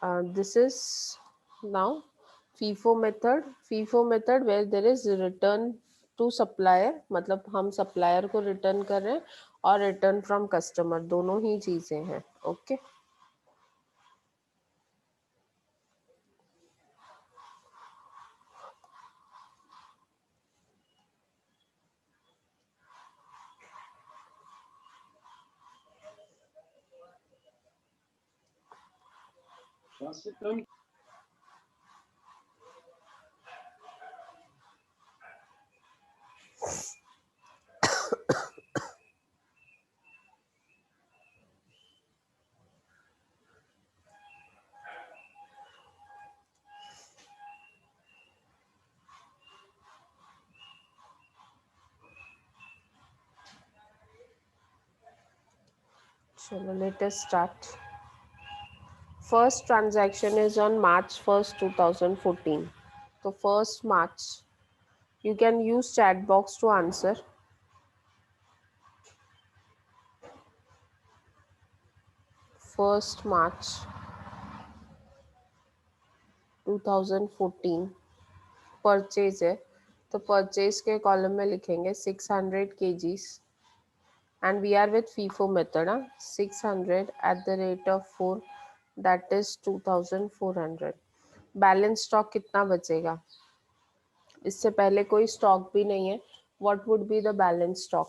This is now FIFO method. FIFO method where there is return to supplier, मतलब हम supplier को return कर रहे हैं और return from customer, दोनों ही चीजें हैं. ओके चलो let us start. First transaction is on March 1st, 2014. So 1st March. You can use chat box to answer. 1st March 2014 purchase है, तो परचेज के कॉलम में लिखेंगे 600 kgs and we are with FIFO method. 600 at the rate of 4, that is 2400. Balance stock कितना बचेगा? इससे पहले कोई स्टॉक भी नहीं है. What would be the balance stock?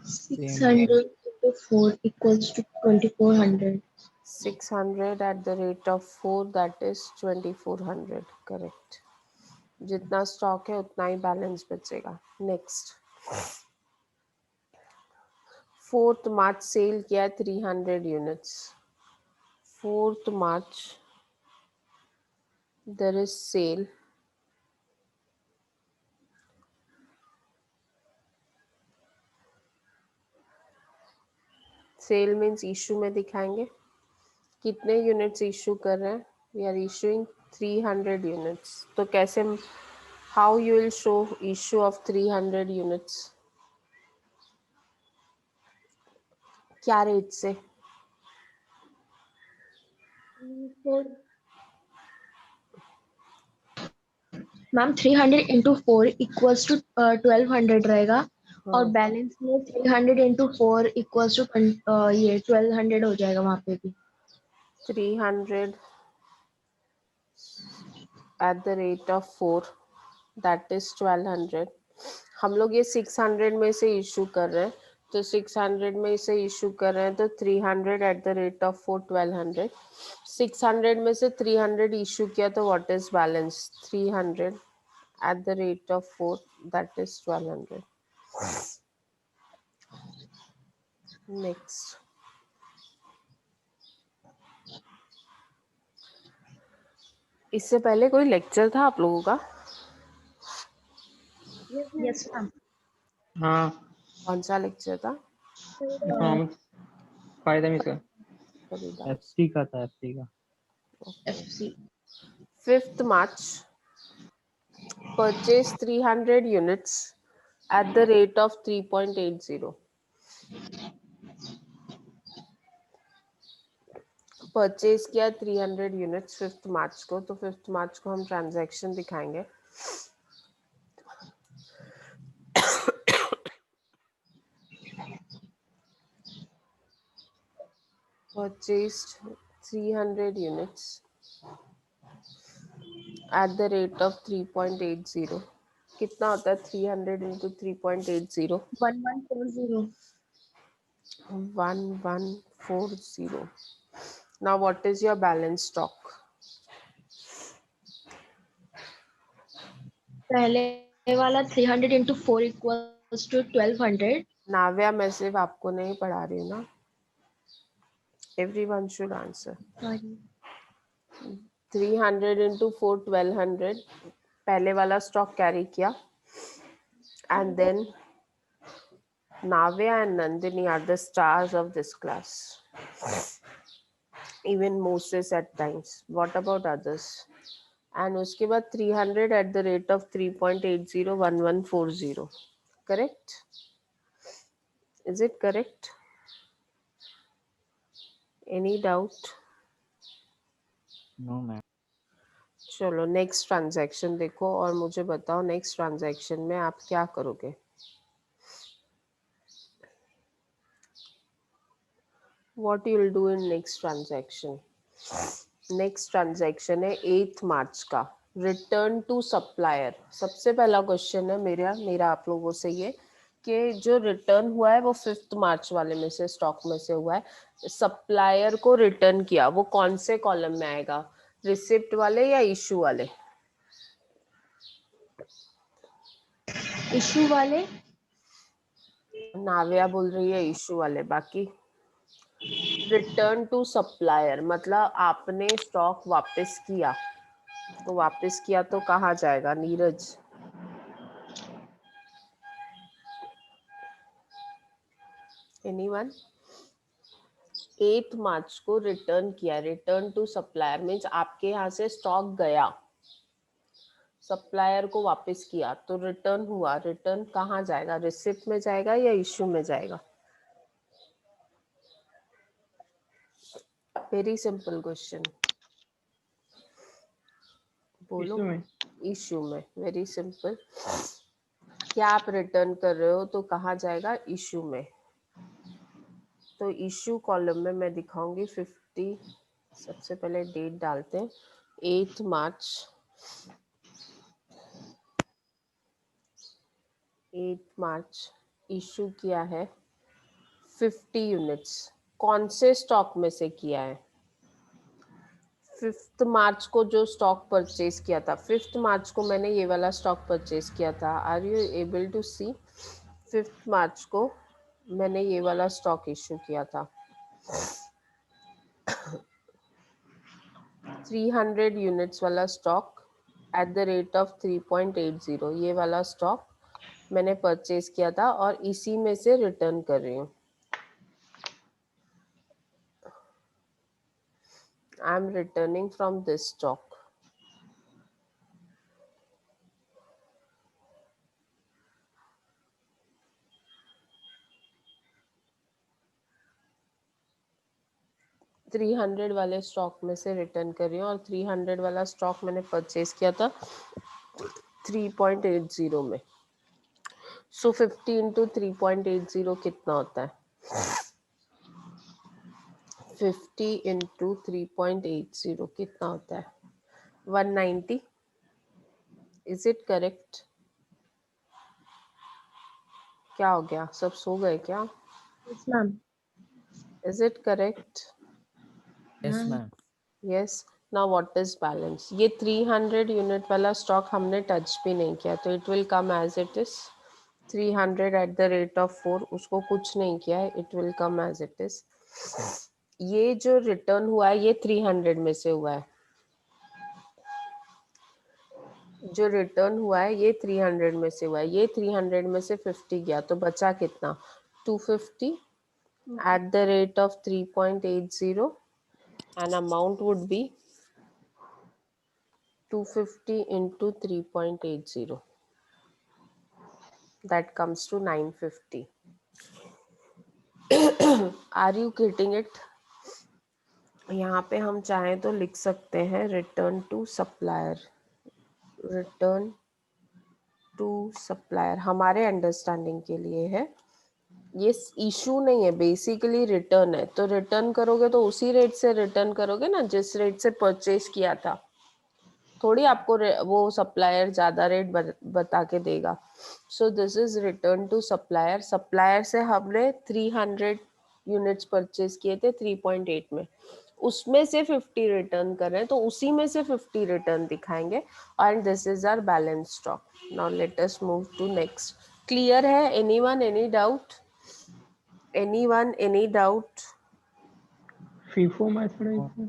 600 into 4 equals to 2400. 600 at the rate of 4, that is 2400. Correct. जितना stock है उतना ही बैलेंस बचेगा. नेक्स्ट 4th March सेल किया 300 units. 4th March there is sale. Sale means issue में दिखाएंगे कितने units issue कर रहे हैं. We are issuing 300 units. तो कैसे, how you will show issue of 300 units? क्या रेट से? मैम 300 into 4 equals to 1200 रहेगा. और बैलेंस में 300 into 4 equals to ये 1200 हो जाएगा वहाँ पे भी. 300 at the rate of 4, that is 1200. हम लोग ये 600 में से इशू कर रहे हैं, तो 600 में से इशू कर रहे हैं तो 300 at the rate of 4, 1200. 600 में से 300 इशू किया तो what is balance? 300 at the rate of 4, that is 1200. Next. इससे पहले कोई लेक्चर था आप लोगों का? Yes ma'am. हाँ. कौन सा लेक्चर था? इकोनॉमिक्स फायदा में इसका एफसी का था. एफसी का. FC. 5th March purchase 300 units at the rate of 3.80. Purchase किया 300 यूनिट्स 5th मार्च को, तो 5th मार्च को हम ट्रांजैक्शन दिखाएंगे. Purchased 300 units at the rate of 3.80. कितना होता है 300 into 3.80? 1140. 1140. Now what is your balance stock? पहले वाला 300 into 4 equals to 1200. नाव्या, मैं सिर्फ आपको नहीं पढ़ा रही हूँ ना. Everyone should answer. Sorry. 300 into 4, 1200. पहले वाला स्टॉक कैरी किया. And then Navya and Nandini are the stars of this class. Even Moses at times. What about others? And उसके बाद 300 at the rate of 3.80, 1140. Correct? Is it correct? Any doubt? No ma'am. चलो next transaction देखो और मुझे बताओ next transaction में आप क्या करोगे। What you will do in next transaction? Next transaction है 8 मार्च का, रिटर्न टू सप्लायर। सबसे पहला क्वेश्चन है मेरा आप लोगों से ये कि जो रिटर्न हुआ है वो 5 मार्च वाले में से स्टॉक में से हुआ है, सप्लायर को रिटर्न किया, वो कौन से कॉलम में आएगा, रिसिप्ट वाले या इशू वाले? इशू वाले। नाविया बोल रही है इशू वाले। बाकी रिटर्न टू सप्लायर मतलब आपने स्टॉक वापस किया, तो वापस किया तो कहाँ जाएगा नीरज? एनीवन? 8 मार्च को रिटर्न किया, रिटर्न टू सप्लायर मीन्स आपके यहाँ से स्टॉक गया, सप्लायर को वापस किया, तो रिटर्न हुआ, रिटर्न कहाँ जाएगा, रिसिप्ट में जाएगा या इशू में जाएगा? वेरी सिंपल क्वेश्चन, बोलो। इशू में। इशू में, वेरी सिंपल। क्या आप रिटर्न कर रहे हो तो कहाँ जाएगा, इशू में। तो इशू कॉलम में मैं दिखाऊंगी 50, सबसे पहले डेट डालते हैं 8 मार्च, 8 मार्च इशू किया है 50 यूनिट्स। कौन से स्टॉक में से किया है? 5 मार्च को जो स्टॉक परचेज किया था, 5 मार्च को मैंने ये वाला स्टॉक परचेज किया था। आर यू एबल टू सी? 5 मार्च को मैंने ये वाला स्टॉक इशू किया था 300 यूनिट्स वाला stock at the rate of 3.80। ये वाला स्टॉक मैंने परचेज किया था और इसी में से रिटर्न कर रही हूँ। I am returning from this stock. Three 300 वाले स्टॉक में से रिटर्न कर रही हूँ और 300 वाला स्टॉक मैंने परचेज किया था 3.80 में। सो 50 इंटू 3.80 कितना होता है? 50 इंटू 3.80 कितना होता है? 190। Is it correct? क्या हो गया, सब सो गए क्या? Yes ma'am. Is it correct? Yes ma'am. Yes. Now what is balance? ये 300 यूनिट वाला स्टॉक हमने टच भी नहीं किया, तो it will come as it is 300 at the rate of 4, उसको कुछ नहीं किया है, it will come as it is. ये जो रिटर्न हुआ है ये 300 में से हुआ है, जो रिटर्न हुआ है ये 300 में से हुआ है, ये 300 में से 50 गया तो बचा कितना, 250 at the rate of 3.80 and amount would be 250 into 3.80, that comes to 950. Are you getting it? यहाँ पे हम चाहें तो लिख सकते हैं return to supplier, return to supplier हमारे अंडरस्टैंडिंग के लिए है, ये इशू नहीं है, बेसिकली रिटर्न है। तो रिटर्न करोगे तो उसी रेट से रिटर्न करोगे ना जिस रेट से परचेज किया था, थोड़ी आपको वो सप्लायर ज्यादा रेट बता के देगा। So this is return to supplier. Supplier से हमने 300 यूनिट्स परचेज किए थे 3.8 में, उसमें से 50 रिटर्न कर रहे हैं तो उसी में से 50 रिटर्न दिखाएंगे and this is our balance stock. Now let us move to next. Clear है? Anyone, any doubt? Anyone, any doubt? FIFO method है।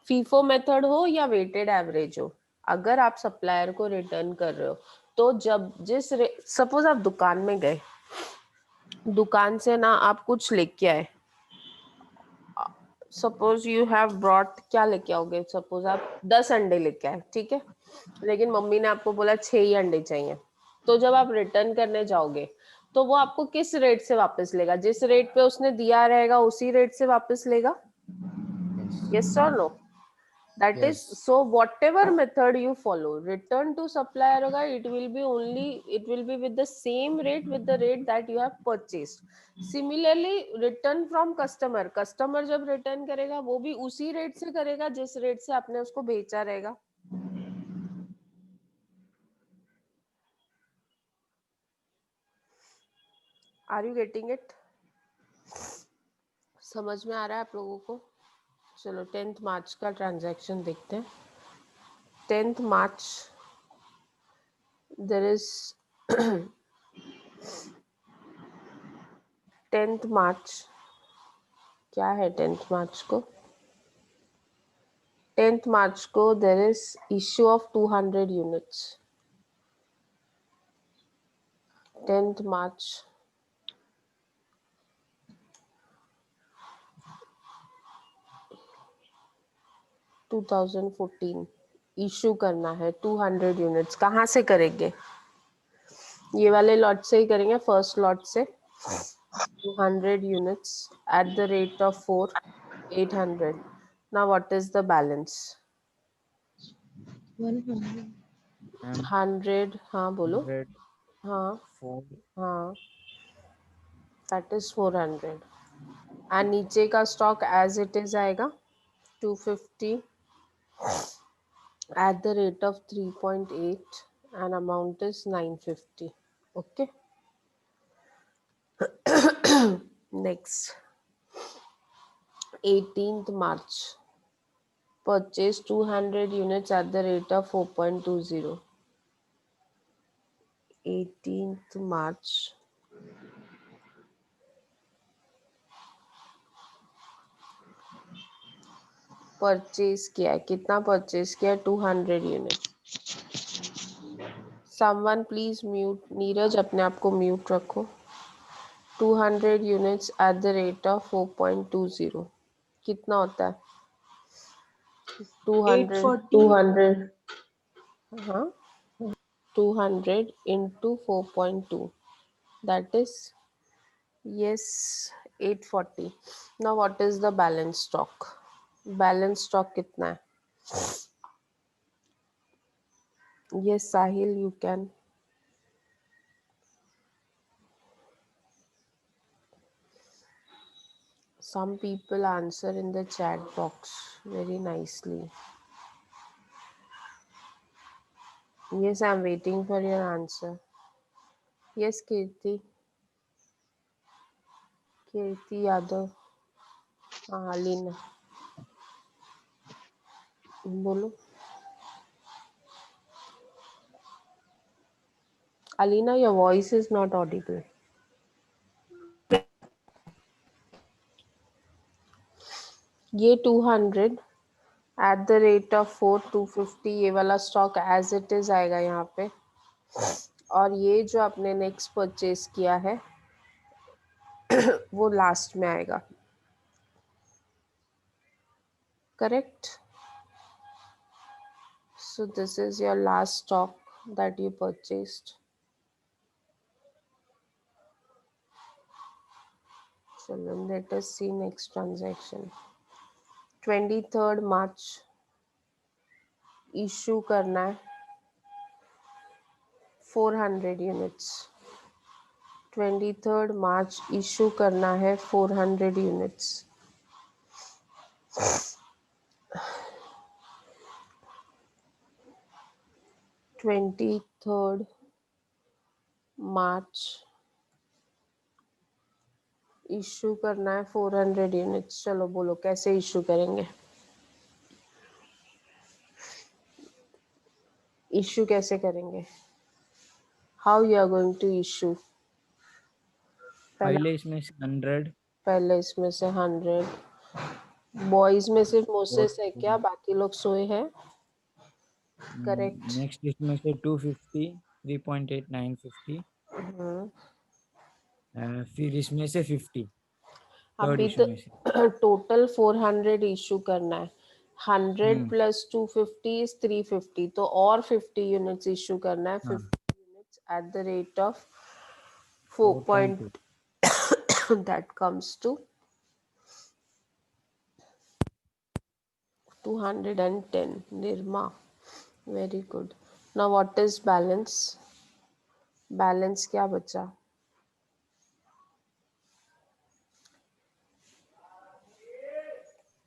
फीफो मेथड हो या वेटेड एवरेज हो, अगर आप सप्लायर को रिटर्न कर रहे हो तो जब सपोज आप दुकान में गए, दुकान से ना आप कुछ लेके आए, सपोज यू हैव ब्रॉट, क्या लेके आओगे, सपोज आप 10 अंडे लेके आए, ठीक है, लेकिन मम्मी ने आपको बोला 6 ही अंडे चाहिए, तो जब आप रिटर्न करने जाओगे तो वो आपको किस रेट से वापस लेगा? जिस रेट पे उसने दिया रहेगा उसी रेट से वापस लेगा? Yes or no? That is, Yes. so whatever method you follow, return to supplier hoga, it will be with the same rate, with the rate that you have purchased. Similarly, return from customer जब return करेगा वो भी उसी rate से करेगा जिस rate से आपने उसको बेचा रहेगा. Are you getting it? समझ में आ रहा है आप लोगों को? चलो 10th मार्च का ट्रांजैक्शन देखते हैं. 10th March there is 10th मार्च क्या है 10th मार्च को? 10th मार्च को there is issue of 200 units. 10th March 2014 issue करना है 200 यूनिट्स. कहाँ से करेंगे? ये वाले लॉट से ही करेंगे, फर्स्ट लॉट से. 200 units at the rate of 4, 800. Now what is the balance? 100. 100. हाँ बोलो. 100, हाँ 4. हाँ, that is 400. and नीचे का स्टॉक as it is आएगा 250 at the rate of 3.8 and amount is 950. Okay. Next, 18th March, purchase 200 units at the rate of 4.20. 18th March, purchase किया. कितना purchase किया? 200 unit. Someone please mute. Neeraj अपने आप को mute रखो. 200 units at the rate of 4.20 कितना होता है? 200 840. हाँ 200 into 4.2, that is, yes, 840. now what is the balance stock? balance stock कितना है? yes Sahil, you can. Some people answer in the chat box very nicely. Yes, I'm waiting for your answer. Yes, Kirti. Kirti Yadav. हाँ अलीना बोलो. Alina, your voice is not audible. ये 200 at the rate of 4, 250 ये वाला stock as it is आएगा यहाँ पे. और ये जो आपने नेक्स्ट परचेज किया है वो लास्ट में आएगा. Correct. So this is your last stock that you purchased. So let us see next transaction. 23rd March issue करना है 400 units. 23rd March issue करना है 400 units. 23rd March इशू करना है 400 यूनिट्स. चलो बोलो कैसे इशू करेंगे? इशू कैसे करेंगे? How you are going to issue? पहले इसमें से 100. पहले इसमें से 100. बॉयज में सिर्फ मोसेस है 40. क्या? बाकी लोग सोए हैं? करेक्ट. नेक्स्ट इसमें से 250, 3.8950. फिर इसमें से 50 थर्ड अभी इशू तो में से. टोटल 400 इशू करना है. 100 प्लस 250 इज 350. तो और 50 यूनिट्स इशू करना है. 50 units at the rate of 4. 4.2. that comes to 210. Nirma, very good. Now what is balance? Balance क्या बचा?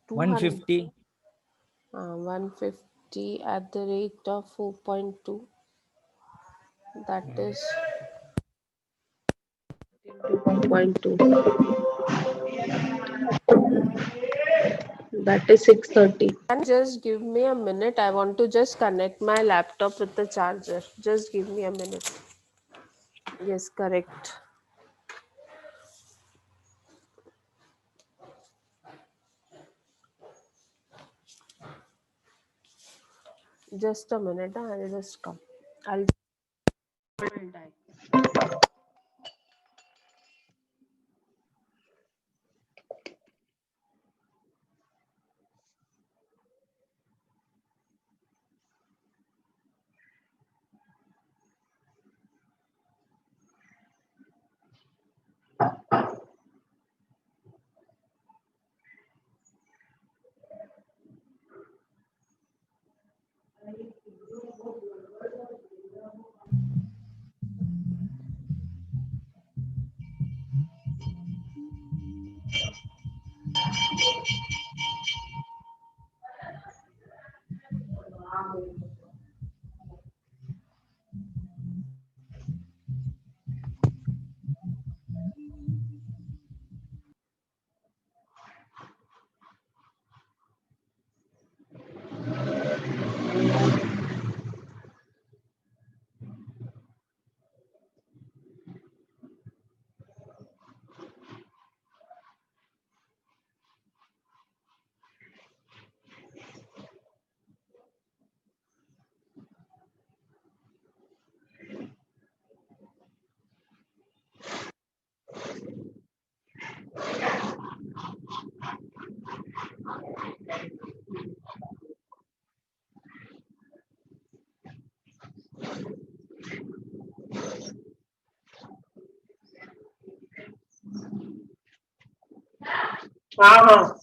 150. 150 at the rate of 4.2. That is 4.2. That is 630. And just give me a minute. I want to just connect my laptop with the charger. Just give me a minute. Yes, correct. Just a minute. I'll just come. I'll die. हाँ हाँ.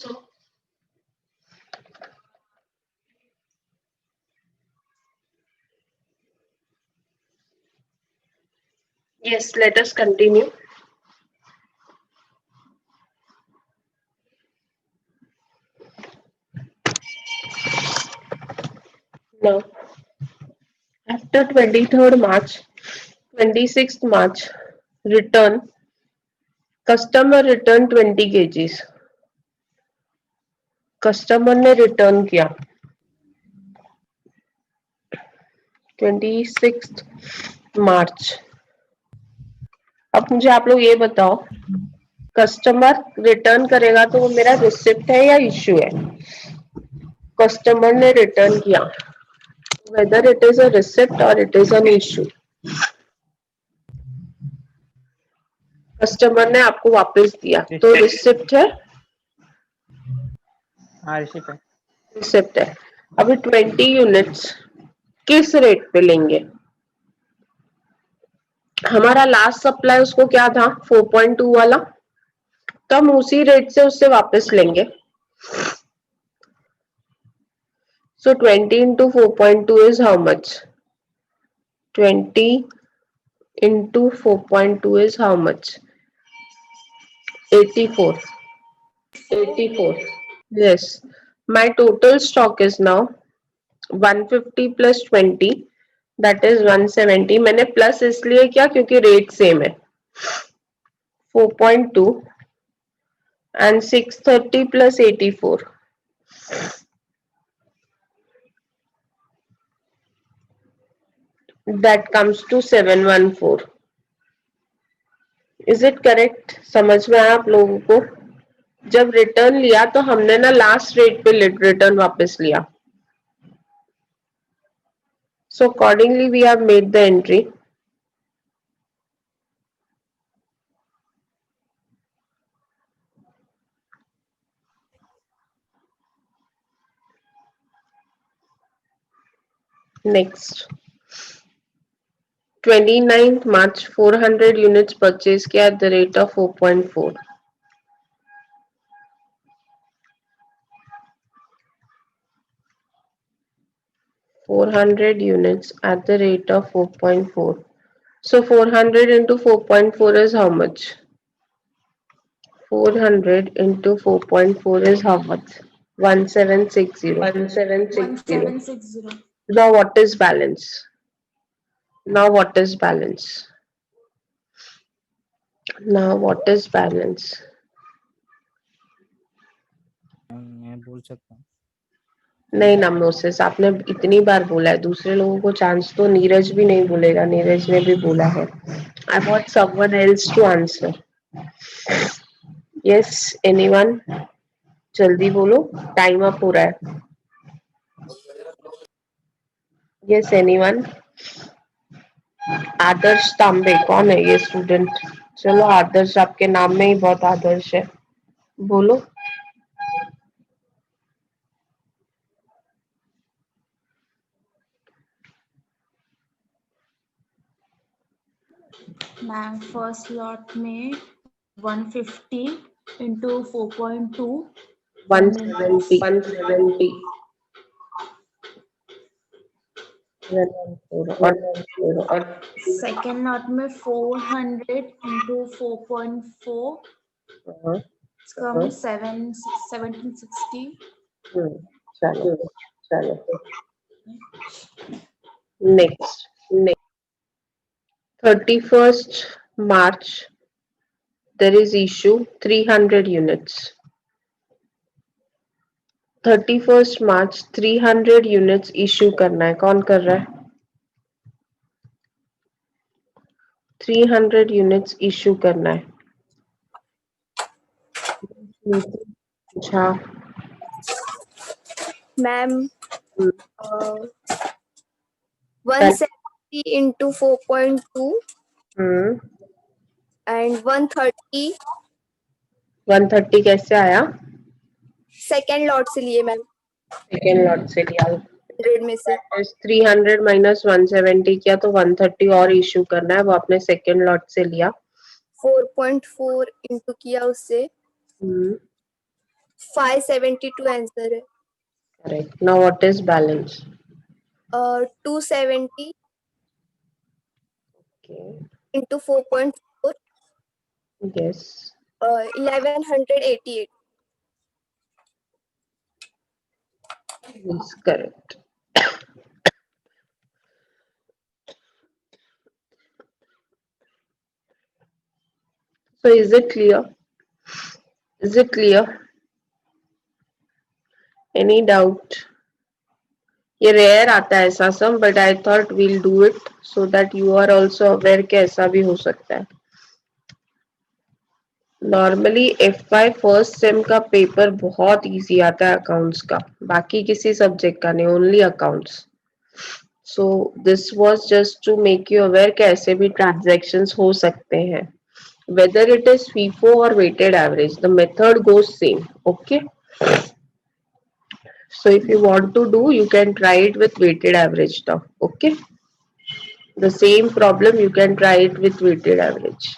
So yes, let us continue. Now, after 23rd March, 26th March, return, customer return 20 kgs. Customer ने return किया 26 मार्च. अब मुझे आप लोग ये बताओ, कस्टमर रिटर्न करेगा तो वो मेरा रिसिप्ट है या इश्यू है? कस्टमर ने रिटर्न किया, whether it is a receipt or it is an issue. Customer ने आपको वापस दिया तो रिसिप्ट है. हाँ रिसिप्ट है. रिसिप्ट है. अभी 20 यूनिट्स किस रेट पे लेंगे? हमारा लास्ट सप्लाई उसको क्या था 4.2 वाला, तो हम उसी रेट से उससे वापस लेंगे. So 20 into 4.2 is how much? 20 into 4.2 is how much? 84. 84. Yes. My total stock is now 150 plus 20, that is 170. मैंने प्लस इसलिए किया क्योंकि रेट सेम है. 4.2 and 630 plus 84. That comes to 714. Is it correct? समझ में आया आप लोगों को? जब रिटर्न लिया तो हमने ना लास्ट रेट पे रिटर्न वापस लिया. So accordingly we have made the entry. Next 29th March 400 units purchase किया at the rate of 4.4. 400 units at the rate of 4.4. So 400 into 4.4 is how much? 400 into 4.4 is how much? 1760. 1760. 1760. Now what is balance? Now what is balance? Now what is balance? मैं बोल सकता हूँ. नहीं नमोसिस, आपने इतनी बार बोला है, दूसरे लोगों को चांस तो. नीरज भी नहीं बोलेगा, नीरज ने भी बोला है. I want someone else to answer. Yes anyone, जल्दी बोलो, टाइम अप हो रहा है. Yes anyone. आदर्श तांबे कौन है ये स्टूडेंट? चलो आदर्श, आपके नाम में ही बहुत आदर्श है, बोलो. मैम फर्स्ट लॉट में 150 into 4.2 170. 170. और सेकेंड लॉट में 400 into 4.4 इसका में 1760. चलो चलो. Next 31st March there is issue 300 units. 31st March 300 units issue करना है. कौन कर रहा है? 300 units issue करना है. अच्छा मैम 170 into 4.2 and 130 130 कैसे आया? सेकेंड लॉट से लिए मैम, सेकेंड लॉट से लिया. 100 में से. 300 माइनस 170 किया तो 130 और इशू करना है, वो आपने सेकेंड लॉट से लिया. 4.4 इंटू किया उससे 572 आंसर है. Correct. Now what is balance? 270 into 4.4 yes 1188. Is correct. So is it clear? Is it clear? Any doubt? ये रेयर आता है ऐसा some, but I thought we'll do it so that you are also aware कि ऐसा भी हो सकता है. नॉर्मली FY फर्स्ट सेम का पेपर बहुत इजी आता है अकाउंट्स का, बाकी किसी सब्जेक्ट का नहीं, only accounts. So this was just to make you aware कि ऐसे भी ट्रांजैक्शंस हो सकते हैं. Whether it is FIFO or weighted average, the method goes same. Okay. So if you want to do, you can try it with weighted average now. Okay. The same problem you can try it with weighted average.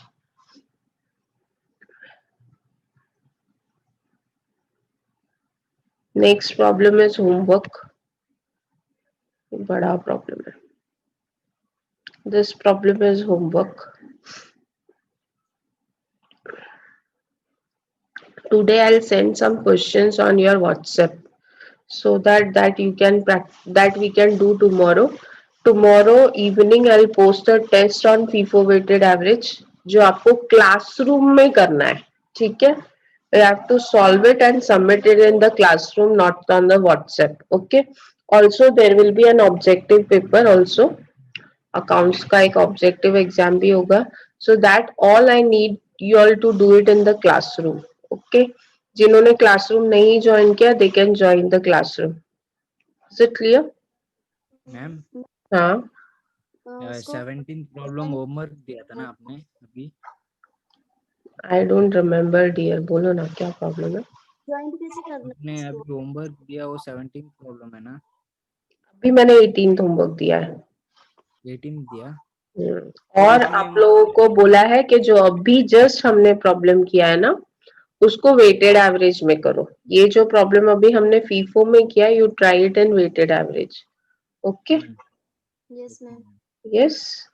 Next problem is homework. बड़ा problem है. This problem is homework. Today I'll send some questions on your WhatsApp so that you can that we can do tomorrow. Tomorrow evening I'll post a test on FIFO weighted average जो आपको classroom में करना है. ठीक है? You have to solve it and submit it in the classroom, not on the WhatsApp. Okay. Also there will be an objective paper also. Accounts का एक objective exam भी होगा. So that all I need you all to do it in the classroom. Okay. जिन्होंने classroom नहीं join किया, they can join the classroom. Is it clear? Ma'am हाँ. 17 problem homework दिया था ना आपने अभी? I don't remember dear. बोलो ना क्या problem है? ज्वाइन कैसे करना आपने अभी होमवर्क दिया वो 17 प्रॉब्लम है ना? भी मैंने 18 होमवर्क दिया है। 18 दिया। और आप लोगों को बोला है कि जो अभी जस्ट हमने प्रॉब्लम किया है ना, उसको वेटेड एवरेज में करो। ये जो प्रॉब्लम अभी हमने फीफो में किया, you try it in weighted average. Okay, yes ma'am. Yes.